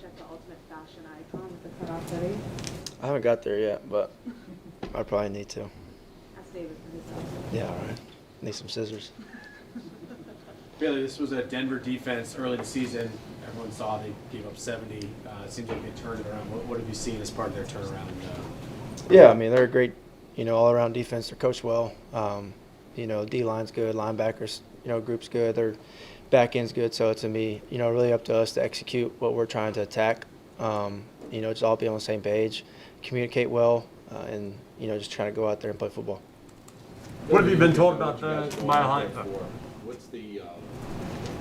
Belichick the ultimate fashion icon with the cutoff hoodie? I haven't got there yet, but I probably need to. Ask David for his stuff. Yeah, all right. Need some scissors. Bailey, this was a Denver defense early in the season. Everyone saw they gave up 70. It seems like they turned it around. What have you seen as part of their turnaround? Yeah, I mean, they're a great, all-around defense. They're coached well. D-line's good, linebackers, group's good. Their back end's good. So it's going to be, really up to us to execute what we're trying to attack. Just all be on the same page, communicate well, and, just trying to go out there and play football. What have you been told about the Mile High?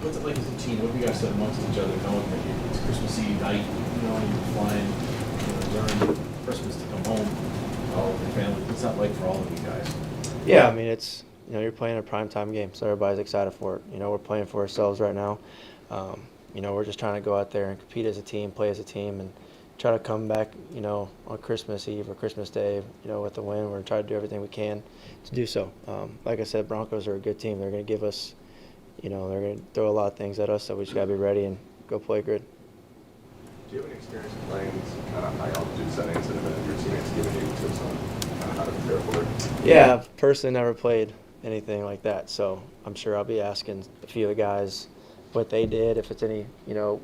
What's it like as a team? What have you guys said amongst each other, knowing that it's Christmas Eve night, you're flying, during Christmas to come home, all with your family? What's that like for all of you guys? Yeah, I mean, it's, you're playing a primetime game, so everybody's excited for it. We're playing for ourselves right now. We're just trying to go out there and compete as a team, play as a team, and try to come back, on Christmas Eve or Christmas Day, with a win. We're going to try to do everything we can to do so. Like I said, Broncos are a good team. They're going to give us, they're going to throw a lot of things at us, so we just got to be ready and go play good. Do you have any experience playing kind of high altitude settings and have your teammates given you tips on kind of how to prepare for it? Yeah, I've personally never played anything like that, so I'm sure I'll be asking a few of the guys what they did, if it's any,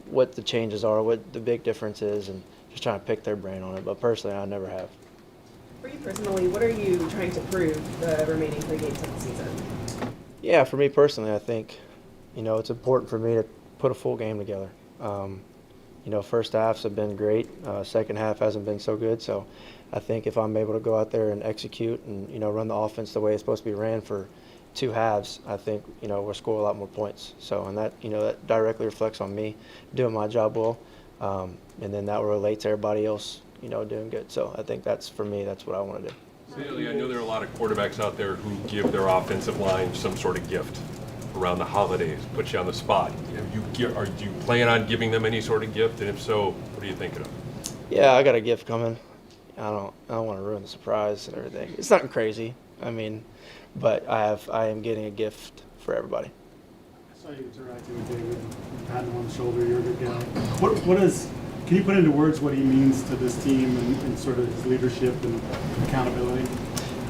what the changes are, what the big difference is, and just trying to pick their brain on it. But personally, I never have. For you personally, what are you trying to prove the remaining 3 games of the season? Yeah, for me personally, I think, it's important for me to put a full game together. First halves have been great. Second half hasn't been so good. So I think if I'm able to go out there and execute and, run the offense the way it's supposed to be ran for 2 halves, I think, we'll score a lot more points. So, and that, that directly reflects on me doing my job well. And then that will relate to everybody else, doing good. So I think that's, for me, that's what I want to do. Bailey, I know there are a lot of quarterbacks out there who give their offensive line some sort of gift around the holidays, put you on the do you plan on giving them any sort of gift? And if so, what are you thinking of? Yeah, I got a gift coming. I don't want to ruin the surprise and everything. It's nothing crazy. I mean, but I am getting a gift for everybody. I saw you interacting with David and patting him on the shoulder. You're a good guy. Can you put into words what he means to this team and sort of his leadership and accountability?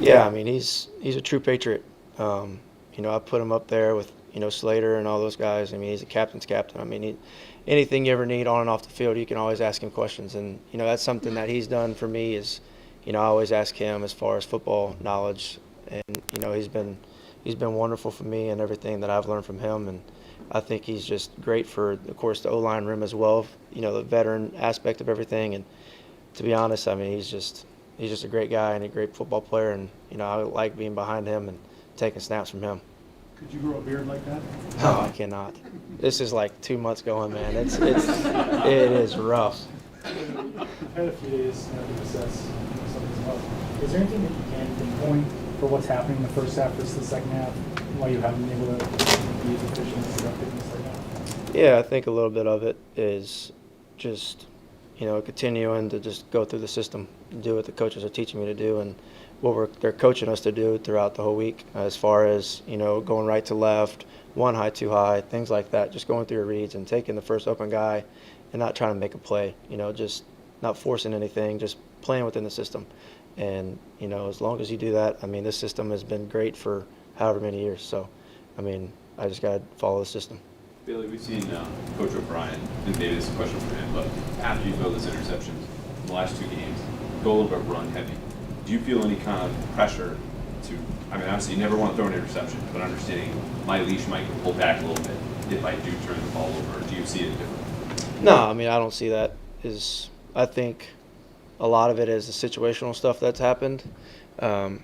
Yeah, I mean, he's a true Patriot. I put him up there with, Slater and all those guys. I mean, he's a captain's captain. I mean, anything you ever need on and off the field, you can always ask him questions. And, that's something that he's done for me is, I always ask him as far as football knowledge. And, he's been wonderful for me and everything that I've learned from him. And I think he's just great for, of course, the O-line room as well, the veteran aspect of everything. And to be honest, I mean, he's just a great guy and a great football player. And, I like being behind him and taking snaps from him. Could you grow a beard like that? No, I cannot. This is like 2 months going, man. It is rough. I've had a few days to assess some of this stuff. Is there anything that you can pinpoint for what's happening in the first half versus the second half, why you haven't been able to be as efficient and productive in the second half? Yeah, I think a little bit of it is just, continuing to just go through the system, do what the coaches are teaching me to do, and what they're coaching us to do throughout the whole week, as far as, going right to left, 1 high, 2 high, things like that, just going through your reads and taking the first open guy and not trying to make a play, just not forcing anything, just playing within the system. And, as long as you do that, I mean, this system has been great for however many years. So, I mean, I just got to follow the system. Bailey, we've seen Coach O'Brien, and maybe this is a question for him, but after you throw those interceptions in the last 2 games, go a little bit run heavy. Do you feel any kind of pressure to, I mean, obviously you never want to throw an interception, but understanding my leash might get pulled back a little bit if I do turn the ball over? Do you see it differently? No, I mean, I don't see that. I think a lot of it is the situational stuff that's happened. When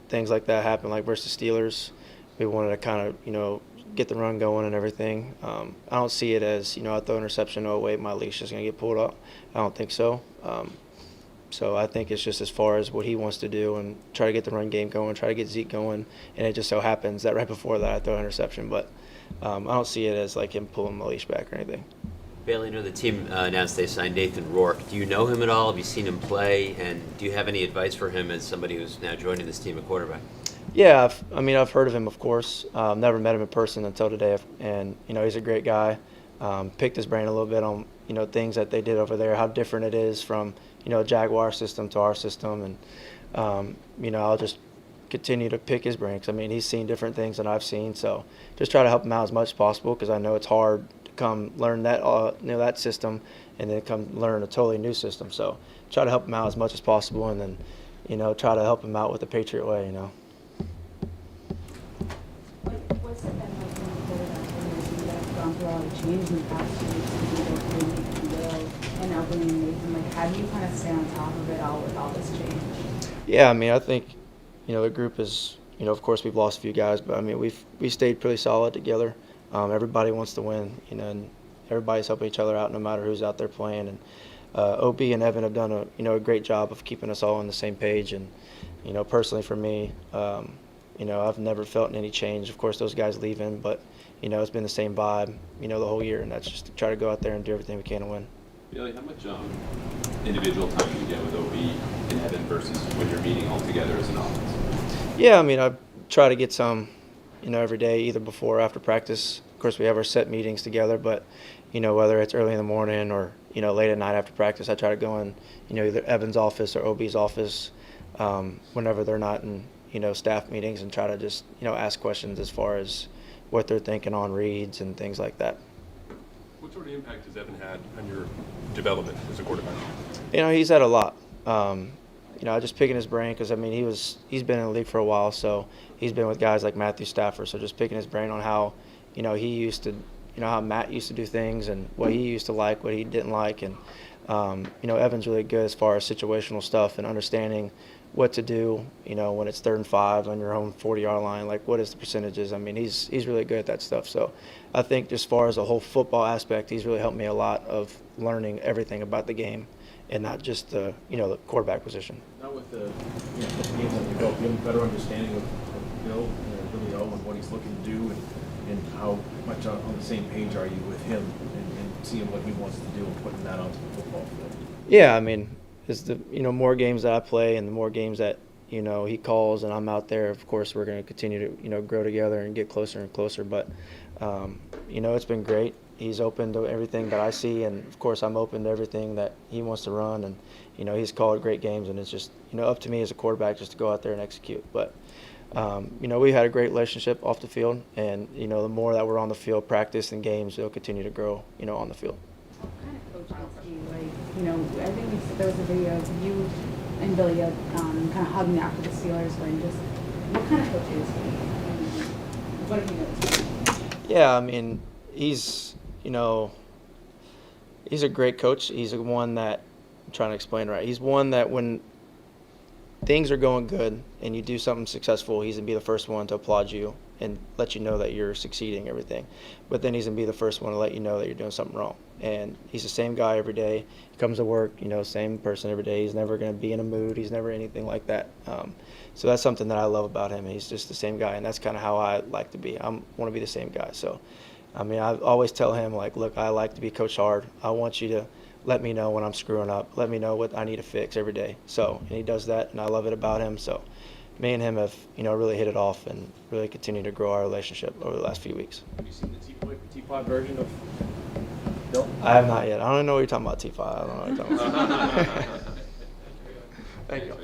things like that happen, like versus Steelers, we wanted to kind of, get the run going and everything. I don't see it as, I throw an interception, oh, wait, my leash is going to get pulled up. I don't think so. So I think it's just as far as what he wants to do and try to get the run game going, try to get Zeke going, and it just so happens that right before that I throw an interception. But I don't see it as like him pulling the leash back or anything. Bailey, I know the team announced they signed Nathan Roor. Do you know him at all? Have you seen him play? And do you have any advice for him as somebody who's now joining this team at quarterback? Yeah, I've heard of him, of course. Never met him in person until today, and he's a great guy. Picked his brain a little bit on things that they did over there, how different it is from, a Jaguar system to our system. And, I'll just continue to pick his brain, 'cause, I mean, he's seen different things than I've seen. So just try to help him out as much as possible, because I know it's hard to come learn that, that system and then come learn a totally new system. So try to help him out as much as possible, and then, try to help him out with the Patriot way, What's it been like when you quarterback, when you guys have gone through all the change in the past 2 weeks, and you go through Nathan Will and now bringing Nathan, like, how do you kind of stay on top of it all with all this change? Yeah, I mean, I think, the group is, of course we've lost a few guys, but I mean, we stayed pretty solid together. Everybody wants to win, and everybody's helping each other out no matter who's out there playing. And OB and Evan have done a great job of keeping us all on the same page. And, personally for me, I've never felt any change. Of course, those guys leaving, but, it's been the same vibe, the whole year. And that's just to try to go out there and do everything we can to win. Bailey, how much individual time do you get with OB and Evan versus when you're meeting all together as an offense? Yeah, I mean, I try to get some, every day, either before or after practice. Of course, we have our set meetings together, but, whether it's early in the morning or, late at night after practice, I try to go in, either Evan's office or OB's office whenever they're not in, staff meetings, and try to just, ask questions as far as what they're thinking on reads and things like that. What sort of impact has Evan had on your development as a quarterback? He's had a lot. Just picking his brain, because, I mean, he's been in the league for a while, so he's been with guys like Matthew Stafford. So just picking his brain on how, he used to, how Matt used to do things and what he used to like, what he didn't like. And, Evan's really good as far as situational stuff and understanding what to do, when it's 3rd and 5 on your own 40-yard line, like what is the percentages. I mean, he's really good at that stuff. So I think as far as the whole football aspect, he's really helped me a lot of learning everything about the game and not just the, the quarterback position. Now with the couple games under your belt, you have a better understanding of Bill, really and what he's looking to do, and how much on the same page are you with him and seeing what he wants to do and putting that onto the football field? Yeah, I mean, it's the more games that I play and the more games that he calls and I'm out there, of course we're going to continue to grow together and get closer and closer. But it's been great. He's open to everything that I see, and of course I'm open to everything that he wants to run. And he's called great games, and it's just up to me as a quarterback just to go out there and execute. But we had a great relationship off the field, and the more that we're on the field, practice and games, it'll continue to grow on the field. What kind of coaching is he like? I think there was a video of you and Billy kind of hugging after the Steelers win. Just what kind of coach is he? And what have you noticed? Yeah, I mean, he's a great coach. He's one that, I'm trying to explain right. He's one that when things are going good and you do something successful, he's going to be the first one to applaud you and let you know that you're succeeding, everything. But then he's going to be the first one to let you know that you're doing something wrong. And he's the same guy every day. He comes to work, same person every day. He's never going to be in a mood. He's never anything like that. So that's something that I love about him. He's just the same guy, and that's kind of how I like to be. I want to be the same guy. So, I mean, I always tell him, like, look, I like to be coached hard. I want you to let me know when I'm screwing up. Let me know what I need to fix every day. So, and he does that, and I love it about him. So, me and him have, really hit it off and really continued to grow our relationship over the last few weeks. Have you seen the T5 version of Bill? I have not yet. I don't know what you're talking about, T5. I don't know what you're talking about. Thank you.